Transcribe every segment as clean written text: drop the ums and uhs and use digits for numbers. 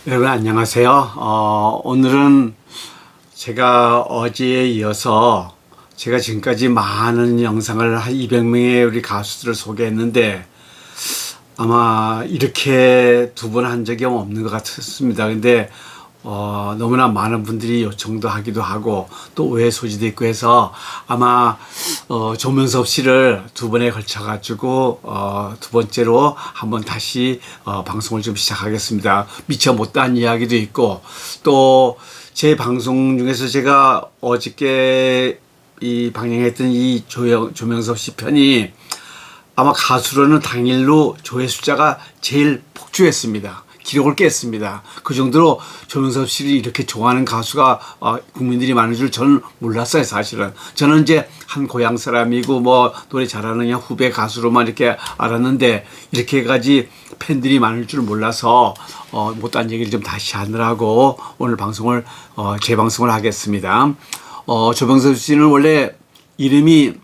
여러분 안녕하세요. 오늘은 제가 어제에 이어서 제가 지금까지 많은 영상을 한 200명의 우리 가수들을 소개했는데 아마 이렇게 두 번 한 적이 없는 것 같습니다. 근데 너무나 많은 분들이 요청도 하기도 하고 또 오해 소지도 있고 해서 아마 조명섭 씨를 두 번에 걸쳐 가지고 두 번째로 한번 다시 방송을 좀 시작하겠습니다. 미처 못한 이야기도 있고 또 제 방송 중에서 제가 어저께 이 방영했던 이 조명섭 씨 편이 아마 가수로는 당일로 조회 숫자가 제일 폭주했습니다. 기록을 깼습니다. 그 정도로 조명섭 씨를 이렇게 좋아하는 가수가 국민들이 많은 줄 저는 몰랐어요, 사실은. 저는 이제 한 고향 사람이고 뭐 노래 잘하는 그냥 후배 가수로만 이렇게 알았는데 이렇게까지 팬들이 많을 줄 몰라서 못한 얘기를 좀 다시 하느라고 오늘 방송을 재방송을 하겠습니다. 조명섭 씨는 원래 이름이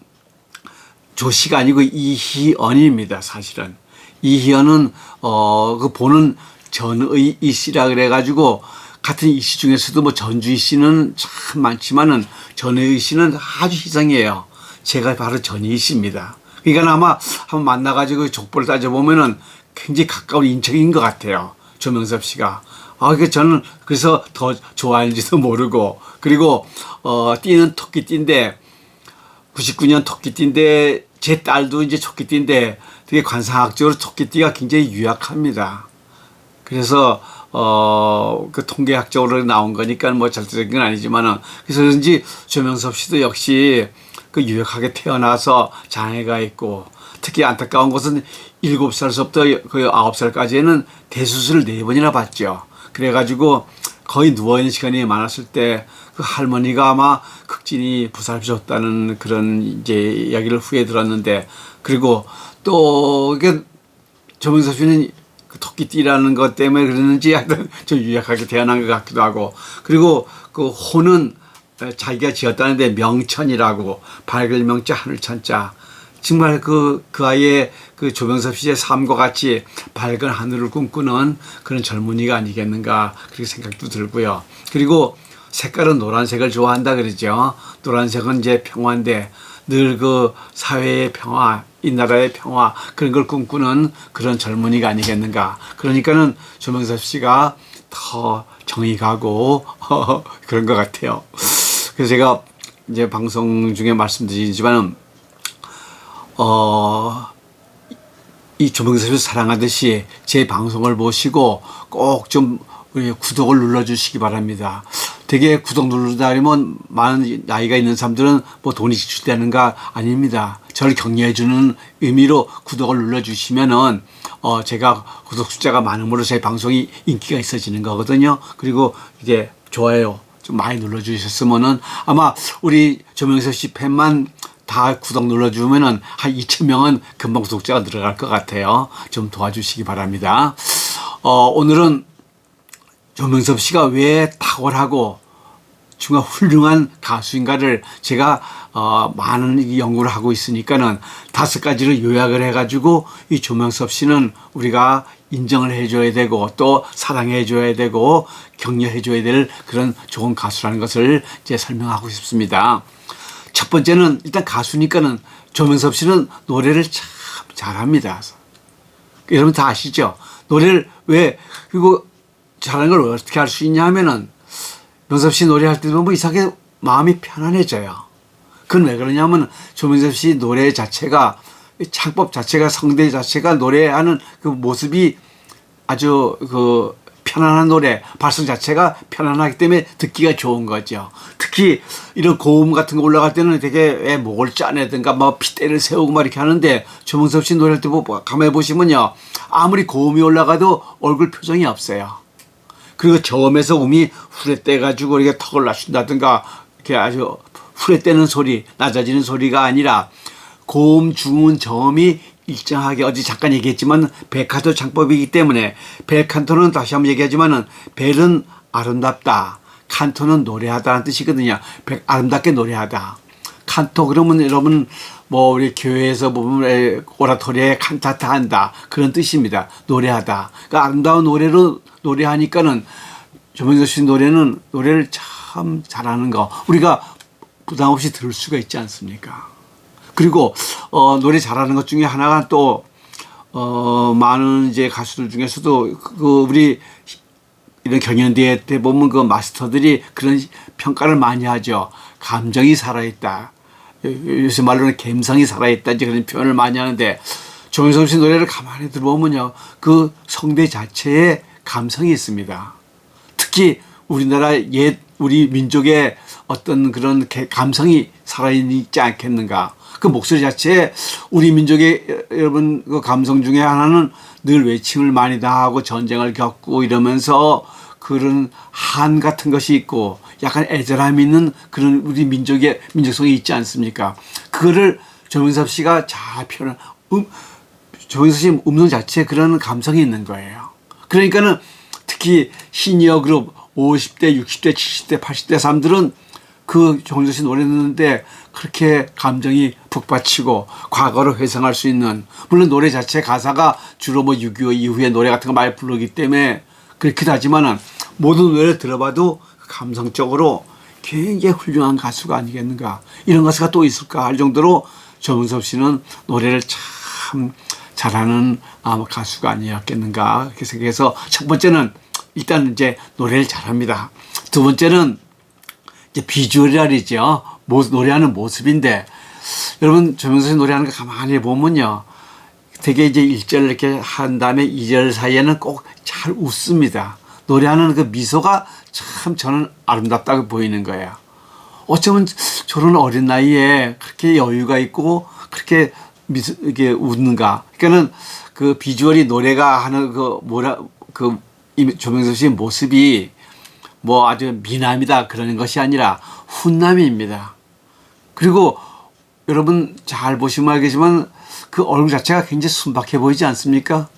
조씨가 아니고 이희언입니다, 사실은. 이희언은 그 보는 전의 이씨라 그래가지고 같은 이씨 중에서도 뭐 전주이 씨는 참 많지만은 전의 씨는 아주 희성이에요. 제가 바로 전의 씨입니다. 그러니까 아마 한번 만나가지고 족보를 따져보면은 굉장히 가까운 인척인 것 같아요. 조명섭 씨가. 그러니까 저는 그래서 더 좋아하는지도 모르고 그리고 띠는 토끼띠인데 99년 토끼띠인데 제 딸도 이제 토끼띠인데 되게 관상학적으로 토끼띠가 굉장히 유약합니다. 그래서 그 통계학적으로 나온 거니까 뭐 절대적인 건 아니지만은 그래서 그런지 조명섭 씨도 역시 그 유약하게 태어나서 장애가 있고 특히 안타까운 것은 7살서부터 거의 9살까지는 대수술을 4번이나 받죠. 그래가지고 거의 누워있는 시간이 많았을 때 그 할머니가 아마 극진히 보살펴줬다는 그런 이제 이야기를 후에 들었는데 그리고 또 이게 조명섭 씨는 그 토끼띠라는 것 때문에 그랬는지 하여튼 좀 유약하게 태어난 것 같기도 하고 그리고 그 호는 자기가 지었다는데 명천이라고 밝을 명자 하늘 천자 정말 그 아이의 그 조명섭 씨의 삶과 같이 밝은 하늘을 꿈꾸는 그런 젊은이가 아니겠는가 그렇게 생각도 들고요. 그리고 색깔은 노란색을 좋아한다 그러죠. 노란색은 이제 평화인데 늘 그 사회의 평화, 이 나라의 평화 그런 걸 꿈꾸는 그런 젊은이가 아니겠는가. 그러니까는 조명섭 씨가 더 정이 가고 그런 것 같아요. 그래서 제가 이제 방송 중에 말씀드리지만은 이 조명섭을 사랑하듯이 제 방송을 보시고 꼭 좀 구독을 눌러주시기 바랍니다. 되게 구독 누르다 하면 많은 나이가 있는 사람들은 뭐 돈이 지출되는가 아닙니다. 저를 격려해주는 의미로 구독을 눌러주시면은 제가 구독 숫자가 많음으로 제 방송이 인기가 있어지는 거거든요. 그리고 이게 좋아요 좀 많이 눌러주셨으면은 아마 우리 조명섭 씨 팬만 다 구독 눌러주면은 한 2,000명은 금방 구독자가 들어갈 것 같아요. 좀 도와주시기 바랍니다. 오늘은 조명섭 씨가 왜 탁월하고 정말 훌륭한 가수인가를 제가 많은 연구를 하고 있으니까는 5가지를 요약을 해가지고 이 조명섭 씨는 우리가 인정을 해줘야 되고 또 사랑해줘야 되고 격려해줘야 될 그런 좋은 가수라는 것을 이제 설명하고 싶습니다. 첫 번째는 일단 가수니까는 조명섭 씨는 노래를 참 잘합니다. 여러분 다 아시죠? 노래를 왜 그리고 잘하는 걸 어떻게 할 수 있냐 하면은 명섭 씨 노래할 때 보면 이상하게 마음이 편안해져요. 그건 왜 그러냐면 조명섭 씨 노래 자체가 창법 자체가 성대 자체가 노래하는 그 모습이 아주 그 편안한 노래 발성 자체가 편안하기 때문에 듣기가 좋은 거죠. 특히 이런 고음 같은 거 올라갈 때는 되게 왜 목을 짜내든가 뭐 핏대를 세우고 막 이렇게 하는데 조명섭 씨 노래할 때 가만히 보시면요 아무리 고음이 올라가도 얼굴 표정이 없어요. 그리고 저음에서 음이 후레떼가지고 이렇게 턱을 낮춘다든가 이렇게 아주 후레떼는 소리, 낮아지는 소리가 아니라 고음, 중음, 저음이 일정하게 어제 잠깐 얘기했지만 벨칸토 창법이기 때문에 벨칸토는 다시 한번 얘기하지만은 벨은 아름답다, 칸토는 노래하다는 뜻이거든요. 아름답게 노래하다. 칸토 그러면 여러분 뭐 우리 교회에서 보면 오라토리에 칸타타 한다 그런 뜻입니다. 노래하다. 그러니까 아름다운 노래로 노래하니까는 조명섭 씨 노래를 참 잘하는 거 우리가 부담 없이 들을 수가 있지 않습니까? 그리고 노래 잘하는 것 중에 하나가 또 많은 이제 가수들 중에서도 우리 이런 경연대회 때 보면 그 마스터들이 그런 평가를 많이 하죠. 감정이 살아있다. 요새 말로는 감성이 살아있다. 이제 그런 표현을 많이 하는데 조명섭 씨 노래를 가만히 들어보면요. 그 성대 자체에 감성이 있습니다. 특히 우리나라 우리 민족의 어떤 그런 감성이 살아있지 않겠는가. 그 목소리 자체에 우리 민족의 여러분 그 감성 중에 하나는 늘 외침을 많이 다하고 전쟁을 겪고 이러면서 그런 한 같은 것이 있고 약간 애절함이 있는 그런 우리 민족의 민족성이 있지 않습니까? 그거를 조명섭 씨가 잘 표현, 조명섭 씨 음성 자체에 그런 감성이 있는 거예요. 그러니까는 특히 시니어 그룹 50대, 60대, 70대, 80대 사람들은 그 조명섭 씨 노래 듣는데 그렇게 감정이 북받치고 과거를 회상할 수 있는, 물론 노래 자체 가사가 주로 뭐 6.25 이후의 노래 같은 거 많이 부르기 때문에 그렇기도 하지만은 모든 노래를 들어봐도 감성적으로 굉장히 훌륭한 가수가 아니겠는가. 이런 가수가 또 있을까 할 정도로 조명섭 씨는 노래를 참 잘하는 가수가 아니었겠는가 그렇게 생각해서 첫 번째는 일단 이제 노래를 잘합니다. 두 번째는 이제 비주얼이라 그러죠. 노래하는 모습인데 여러분 조명섭 씨 노래하는 거 가만히 보면요. 되게 이제 1절 이렇게 한 다음에 2절 사이에는 꼭 잘 웃습니다. 노래하는 그 미소가 참 저는 아름답다고 보이는 거예요. 어쩌면 저런 어린 나이에 그렇게 여유가 있고 그렇게 이게 웃는가. 그러니까는 그 비주얼이 노래가 하는 조명섭 씨의 모습이 뭐 아주 미남이다 그러는 것이 아니라 훈남입니다. 그리고 여러분 잘 보시면 알겠지만 그 얼굴 자체가 굉장히 순박해 보이지 않습니까?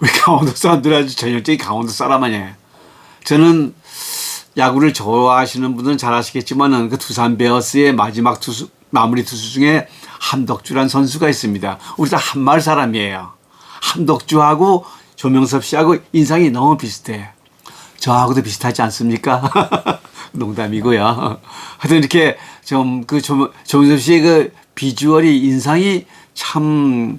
우리 강원도 사람들 아주 전형적인 강원도 사람 아니에요. 저는 야구를 좋아하시는 분들은 잘 아시겠지만은 그 두산 베어스의 마지막 마무리 투수 중에 함덕주란 선수가 있습니다. 우리 다 한마을 사람이에요. 함덕주하고 조명섭 씨하고 인상이 너무 비슷해요. 저하고도 비슷하지 않습니까? 농담이고요. 하여튼 이렇게 조명섭 씨의 그 비주얼이 인상이 참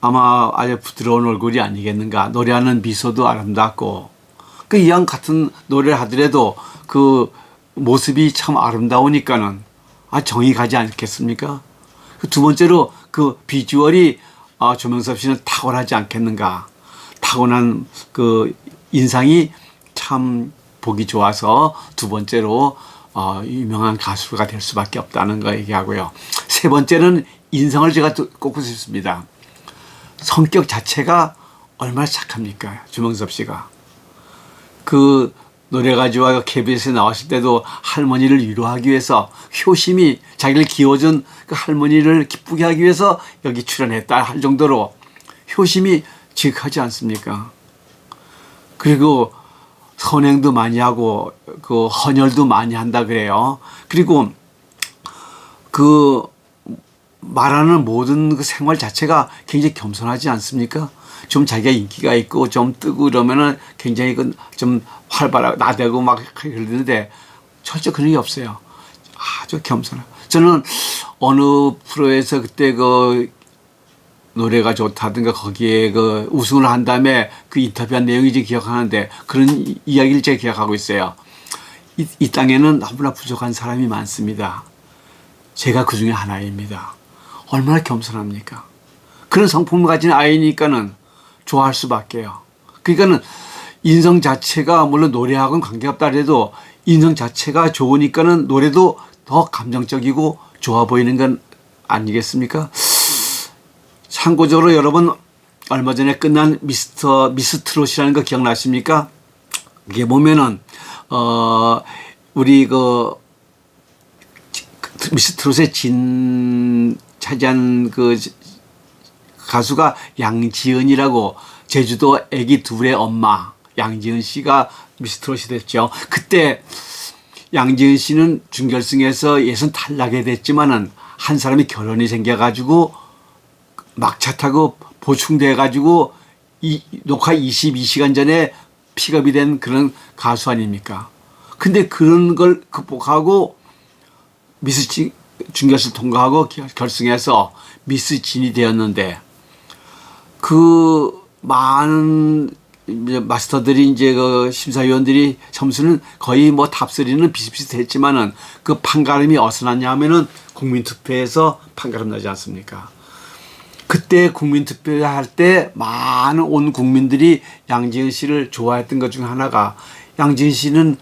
아마 아주 부드러운 얼굴이 아니겠는가. 노래하는 미소도 아름답고 그 이왕 같은 노래를 하더라도 그 모습이 참 아름다우니까는 정이 가지 않겠습니까? 두 번째로 그 비주얼이 조명섭 씨는 탁월하지 않겠는가. 타고난 그 인상이 참 보기 좋아서 두 번째로 유명한 가수가 될 수밖에 없다는 거 얘기하고요. 세 번째는 인성을 제가 꼽고 싶습니다. 성격 자체가 얼마나 착합니까? 조명섭 씨가. 그 노래 가지고 KBS에 나왔을 때도 할머니를 위로하기 위해서 효심이 자기를 키워준 그 할머니를 기쁘게 하기 위해서 여기 출연했다 할 정도로 효심이 지극하지 않습니까? 그리고 선행도 많이 하고 그 헌혈도 많이 한다 그래요. 그리고 그 말하는 모든 그 생활 자체가 굉장히 겸손하지 않습니까? 좀 자기가 인기가 있고 좀 뜨고 이러면은 굉장히 좀 활발하고 나대고 막 그러는데 절대 그런 게 없어요. 아주 겸손해요. 저는 어느 프로에서 그때 그 노래가 좋다든가 거기에 그 우승을 한 다음에 그 인터뷰한 내용이 이제 기억하는데 그런 이야기를 제가 기억하고 있어요. 이 땅에는 너무나 부족한 사람이 많습니다. 제가 그 중에 하나입니다. 얼마나 겸손합니까? 그런 성품을 가진 아이니까는 좋아할 수밖에요. 그러니까는 인성 자체가 물론 노래하고는 관계없다 해도 인성 자체가 좋으니까는 노래도 더 감정적이고 좋아 보이는 건 아니겠습니까? 참고적으로 여러분 얼마 전에 끝난 미스 트롯이라는 거 기억나십니까? 이게 보면은 우리 그 미스 트롯의 차지한 그 가수가 양지은이라고 제주도 애기 둘의 엄마 양지은 씨가 미스 트롯이 됐죠. 그때 양지은 씨는 준결승에서 예선 탈락이 됐지만은 한 사람이 결혼이 생겨가지고 막차 타고 보충돼가지고 녹화 22시간 전에 픽업이 된 그런 가수 아닙니까? 근데 그런 걸 극복하고 미스 준결승 통과하고 결승해서 미스 진이 되었는데 그 많은 이제 마스터들이 이제 그 심사위원들이 점수는 거의 뭐 탑3는 비슷비슷했지만은 그 판가름이 어디서 났냐 하면은 국민투표에서 판가름 나지 않습니까? 그때 국민투표할 때 많은 온 국민들이 양지은 씨를 좋아했던 것 중 하나가 양지은 씨는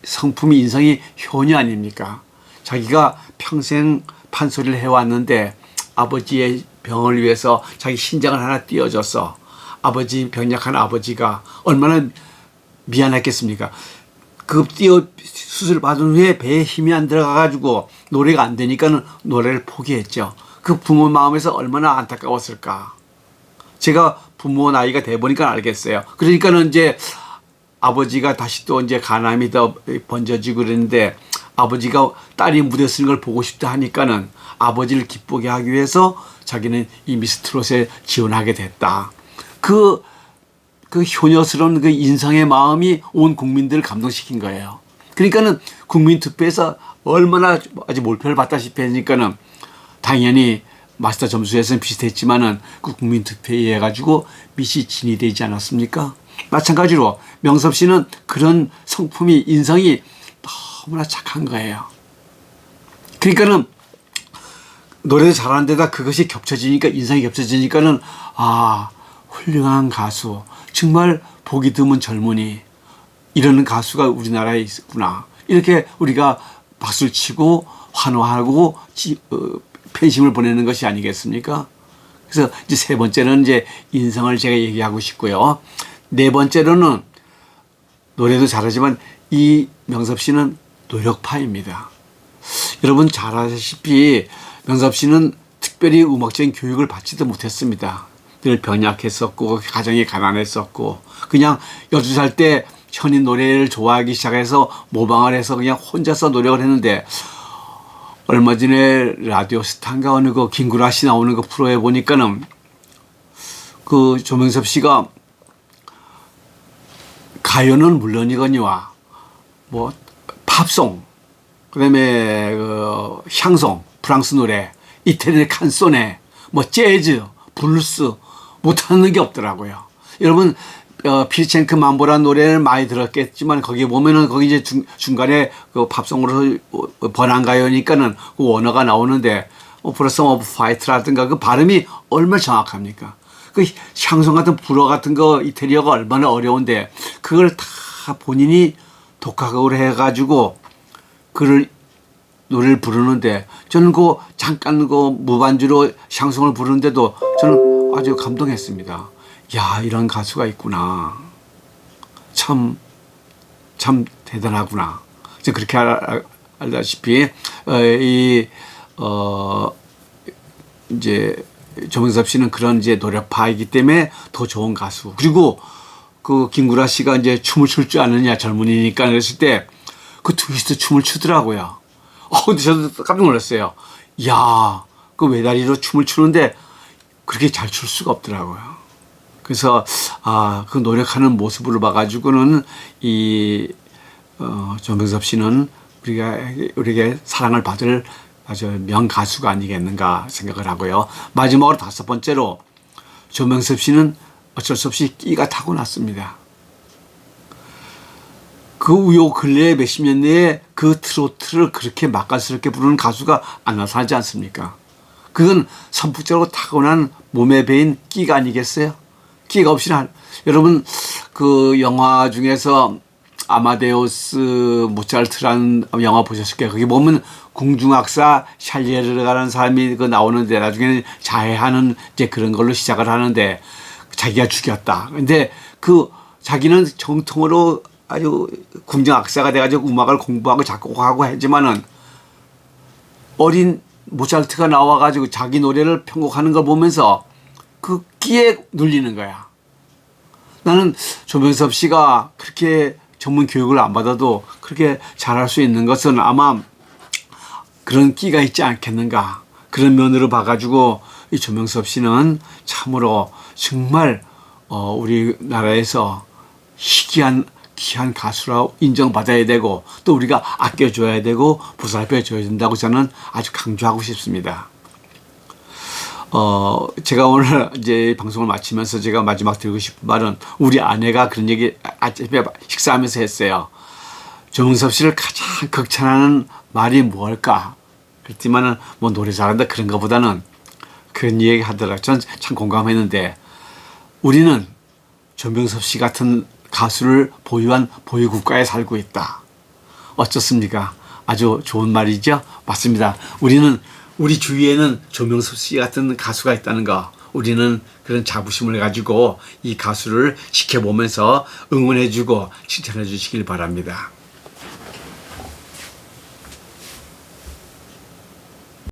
성품이 인성이 효녀 아닙니까? 자기가 평생 판소리를 해왔는데 아버지의 병을 위해서 자기 신장을 하나 띄워줘서 아버지 병약한 아버지가 얼마나 미안했겠습니까? 그 수술 받은 후에 배에 힘이 안 들어가가지고 노래가 안 되니까는 노래를 포기했죠. 그 부모 마음에서 얼마나 안타까웠을까. 제가 부모 나이가 돼 보니까 알겠어요. 그러니까는 이제 아버지가 다시 또 이제 간암이 더 번져지고 그랬는데 아버지가 딸이 무대 쓰는 걸 보고 싶다 하니까는 아버지를 기쁘게 하기 위해서 자기는 이 미스트롯에 지원하게 됐다. 그 효녀스러운 그 인성의 마음이 온 국민들을 감동시킨 거예요. 그러니까는 국민투표에서 얼마나 아주 몰표를 받다시피 하니까는 당연히 마스터 점수에서는 비슷했지만은 그 국민투표에 의해 가지고 미시 진이 되지 않았습니까? 마찬가지로 명섭 씨는 그런 성품이 인성이 너무나 착한 거예요. 그러니까는 노래도 잘하는 데다 그것이 겹쳐지니까 인성이 겹쳐지니까는 아 훌륭한 가수 정말 보기 드문 젊은이 이러는 가수가 우리나라에 있구나 이렇게 우리가 박수를 치고 환호하고 팬심을 보내는 것이 아니겠습니까? 그래서 이제 세 번째는 이제 인성을 제가 얘기하고 싶고요. 네 번째로는 노래도 잘하지만 이 명섭 씨는 노력파입니다. 여러분 잘 아시다시피 명섭 씨는 특별히 음악적인 교육을 받지도 못했습니다. 늘 병약했었고 가정이 가난했었고 그냥 12살 때 현인 노래를 좋아하기 시작해서 모방을 해서 그냥 혼자서 노력을 했는데 얼마 전에 라디오 스타인가 어느 그 김구라 씨 나오는 그 프로에 보니까는 그 조명섭 씨가 가요는 물론이거니와 뭐 팝송 그다음에 그 향송 프랑스 노래 이태리 칸소네 뭐 재즈 블루스 못하는 게 없더라고요. 여러분 피리첸크 mam보라는 노래를 많이 들었겠지만 거기에 보면은 거기 이제 중간에 그 팝송으로 번안가요니까는 그 원어가 나오는데 브레썸 오브 파이트라든가 그 발음이 얼마나 정확합니까? 그 향송 같은 불어 같은 거 이태리어가 얼마나 어려운데 그걸 다 본인이 독학으로 해가지고 그를 노래를 부르는데 저는 그 잠깐 그 무반주로 샹송을 부르는데도 저는 아주 감동했습니다. 야 이런 가수가 있구나. 참 대단하구나. 그렇게 알다시피 이제 조명섭 씨는 그런 이제 노력파이기 때문에 더 좋은 가수. 그리고 그 김구라 씨가 이제 춤을 출 줄 아느냐 젊은이니까 그랬을 때 그 트위스트 춤을 추더라고요. 근데 저도 깜짝 놀랐어요. 야, 그 외다리로 춤을 추는데 그렇게 잘 출 수가 없더라고요. 그래서 그 노력하는 모습을 봐가지고는 조명섭 씨는 우리에게 사랑을 받을 아주 명가수가 아니겠는가 생각을 하고요. 마지막으로 다섯 번째로 조명섭 씨는 어쩔 수 없이 끼가 타고났습니다. 요 근래 몇십 년 내에 그 트로트를 그렇게 맛깔스럽게 부르는 가수가 안 나타나지 않습니까? 그건 선풍적으로 타고난 몸에 배인 끼가 아니겠어요? 끼가 없이는 여러분 그 영화 중에서 아마데우스 모차르트라는 영화 보셨을 거예요. 거기 보면 궁중악사 샬리에르라는 사람이 그 나오는데 나중에는 자해하는 이제 그런 걸로 시작을 하는데 자기가 죽였다. 근데 그 자기는 정통으로 아주 궁중악사가 돼가지고 음악을 공부하고 작곡하고 하지만은 어린 모차르트가 나와가지고 자기 노래를 편곡하는 걸 보면서 그 끼에 눌리는 거야. 나는 조명섭 씨가 그렇게 전문 교육을 안 받아도 그렇게 잘할 수 있는 것은 아마 그런 끼가 있지 않겠는가. 그런 면으로 봐가지고 이 조명섭 씨는 참으로 정말 우리나라에서 귀한 가수라 인정받아야 되고 또 우리가 아껴줘야 되고 보살펴줘야 된다고 저는 아주 강조하고 싶습니다. 제가 오늘 이제 방송을 마치면서 제가 마지막 드리고 싶은 말은 우리 아내가 그런 얘기 아침에 식사하면서 했어요. 조명섭 씨를 가장 극찬하는 말이 뭘까? 그랬지만은 뭐 노래 잘한다 그런 것보다는 그런 얘기 하더라고요. 전 참 공감했는데 우리는 조명섭 씨 같은 가수를 보유한 보유국가에 살고 있다. 어쩌습니까? 아주 좋은 말이죠? 맞습니다. 우리 주위에는 조명섭 씨 같은 가수가 있다는 거, 우리는 그런 자부심을 가지고 이 가수를 지켜보면서 응원해주고 칭찬해 주시길 바랍니다.